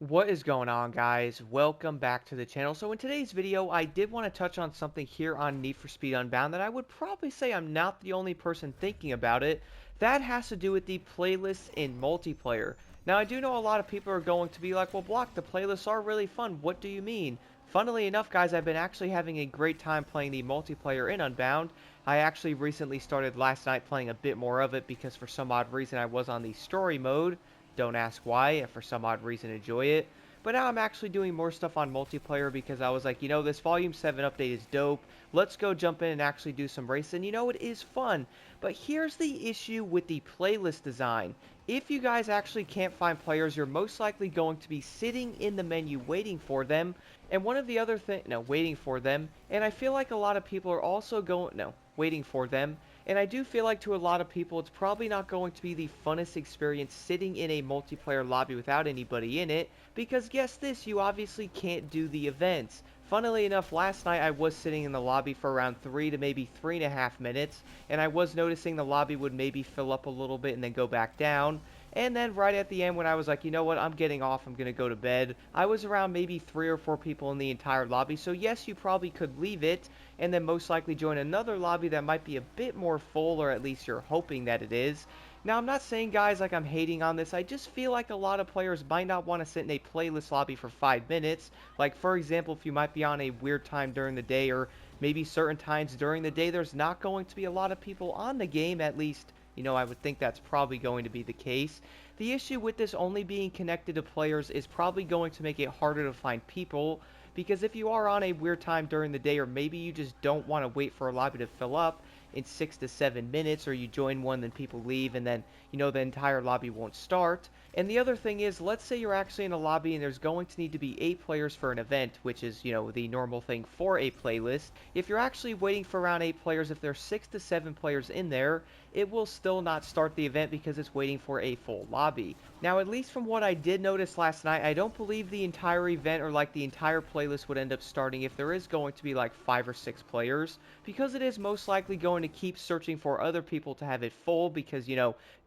What is going on, guys? Welcome back to the channel. So in today's video, I did want to touch on something here on Need for Speed Unbound that I would probably say I'm not the only person thinking about it. That has to do with the playlists in multiplayer. Now, I do know a lot of people are going to be like, well, Block, the playlists are really fun. What do you mean? Funnily enough, guys, I've been actually having a great time playing the multiplayer in Unbound. I actually recently started last night playing a bit more of it because for some odd reason I was on the story mode. Don't ask why, and for some odd reason enjoy it. But now I'm actually doing more stuff on multiplayer because I was like, this Volume 7 update is dope. Let's go jump in and actually do some racing. It is fun. But here's the issue with the playlist design. If you guys actually can't find players, you're most likely going to be sitting in the menu waiting for them. And one of the other things, no, waiting for them. And I feel like a lot of people are also going, no, waiting for them. And I do feel like to a lot of people, it's probably not going to be the funnest experience sitting in a multiplayer lobby without anybody in it, because guess this, you obviously can't do the events. Funnily enough, last night I was sitting in the lobby for around 3 to maybe 3.5 minutes, and I was noticing the lobby would maybe fill up a little bit and then go back down. And then right at the end when I was like, you know what, I'm getting off, I'm going to go to bed, I was around maybe 3 or 4 people in the entire lobby, so yes, you probably could leave it, and then most likely join another lobby that might be a bit more full, or at least you're hoping that it is. Now, I'm not saying, guys, like I'm hating on this, I just feel like a lot of players might not want to sit in a playlist lobby for 5 minutes, like for example, if you might be on a weird time during the day, or maybe certain times during the day, there's not going to be a lot of people on the game, at least I would think that's probably going to be the case. The issue with this only being connected to players is probably going to make it harder to find people, because if you are on a weird time during the day, or maybe you just don't want to wait for a lobby to fill up in 6 to 7 minutes, or you join one, then people leave, and then, the entire lobby won't start. And the other thing is, let's say you're actually in a lobby and there's going to need to be 8 players for an event, which is, the normal thing for a playlist. If you're actually waiting for around 8 players, if there's 6 to 7 players in there, it will still not start the event because it's waiting for a full lobby. Now, at least from what I did notice last night, I don't believe the entire event or like the entire playlist would end up starting if there is going to be like 5 or 6 players, because it is most likely going to keep searching for other people to have it full, because,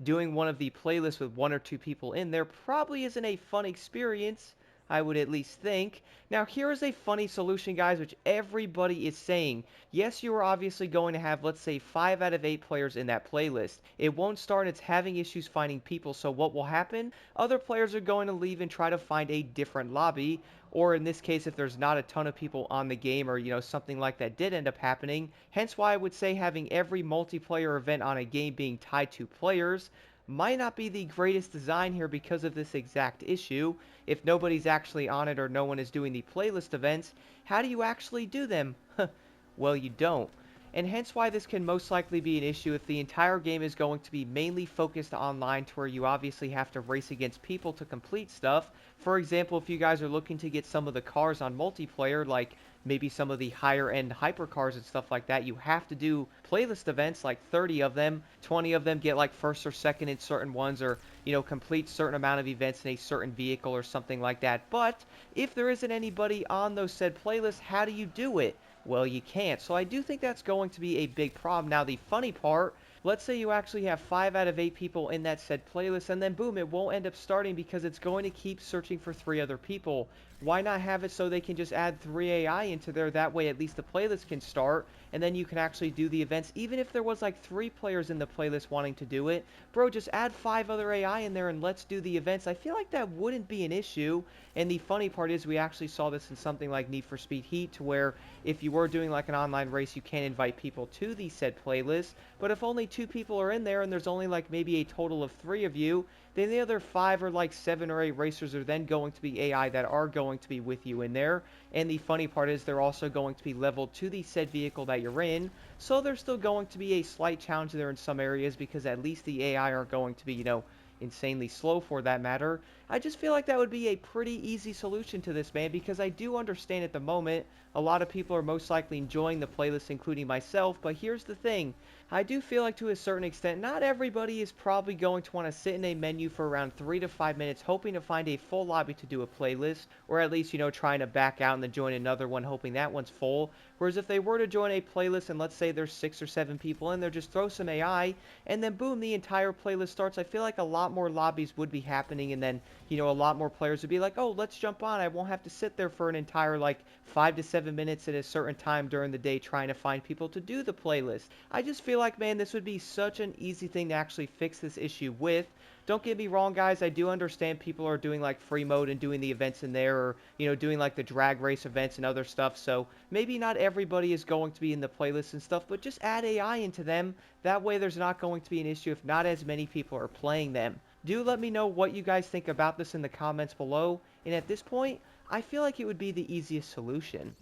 doing one of the playlists with 1 or 2 people in there probably isn't a fun experience, I would at least think. Now, here is a funny solution, guys, which everybody is saying. Yes, you are obviously going to have, let's say, 5 out of 8 players in that playlist. It won't start, and it's having issues finding people, so what will happen? Other players are going to leave and try to find a different lobby, or in this case, if there's not a ton of people on the game, or, something like that did end up happening. Hence why I would say having every multiplayer event on a game being tied to players might not be the greatest design here because of this exact issue. If nobody's actually on it or no one is doing the playlist events, how do you actually do them? Well, you don't. And hence why this can most likely be an issue if the entire game is going to be mainly focused online, to where you obviously have to race against people to complete stuff. For example, if you guys are looking to get some of the cars on multiplayer, like maybe some of the higher end hypercars and stuff like that, you have to do playlist events, like 30 of them, 20 of them get like first or second in certain ones, or complete certain amount of events in a certain vehicle or something like that. But if there isn't anybody on those said playlists, how do you do it? Well, you can't. So I do think that's going to be a big problem. Now, the funny part, let's say you actually have 5 out of 8 people in that said playlist, and then boom, it won't end up starting because it's going to keep searching for 3 other people. Why not have it so they can just add 3 AI into there? That way at least the playlist can start, and then you can actually do the events. Even if there was like 3 players in the playlist wanting to do it, bro, just add 5 other AI in there and let's do the events. I feel like that wouldn't be an issue. And the funny part is we actually saw this in something like Need for Speed Heat, to where if you were doing like an online race, you can invite people to the said playlist. But if only 2 people are in there and there's only like maybe a total of 3 of you, then the other 5 or like 7 or 8 racers are then going to be AI that are going to be with you in there. And the funny part is they're also going to be leveled to the said vehicle that you're in. So there's still going to be a slight challenge there in some areas, because at least the AI are going to be, insanely slow for that matter. I just feel like that would be a pretty easy solution to this, man, because I do understand at the moment a lot of people are most likely enjoying the playlist, including myself, but here's the thing. I do feel like to a certain extent, not everybody is probably going to want to sit in a menu for around 3 to 5 minutes hoping to find a full lobby to do a playlist, or at least, trying to back out and then join another one hoping that one's full. Whereas if they were to join a playlist and let's say there's 6 or 7 people in there, just throw some AI, and then boom, the entire playlist starts, I feel like a lot more lobbies would be happening, and then, a lot more players would be like, oh, let's jump on. I won't have to sit there for an entire like 5 to 7 minutes at a certain time during the day trying to find people to do the playlist. I just feel like, man, this would be such an easy thing to actually fix this issue with. Don't get me wrong, guys. I do understand people are doing like free mode and doing the events in there, or doing like the drag race events and other stuff. So maybe not everybody is going to be in the playlist and stuff, but just add AI into them. That way, there's not going to be an issue if not as many people are playing them. Do let me know what you guys think about this in the comments below. And at this point, I feel like it would be the easiest solution.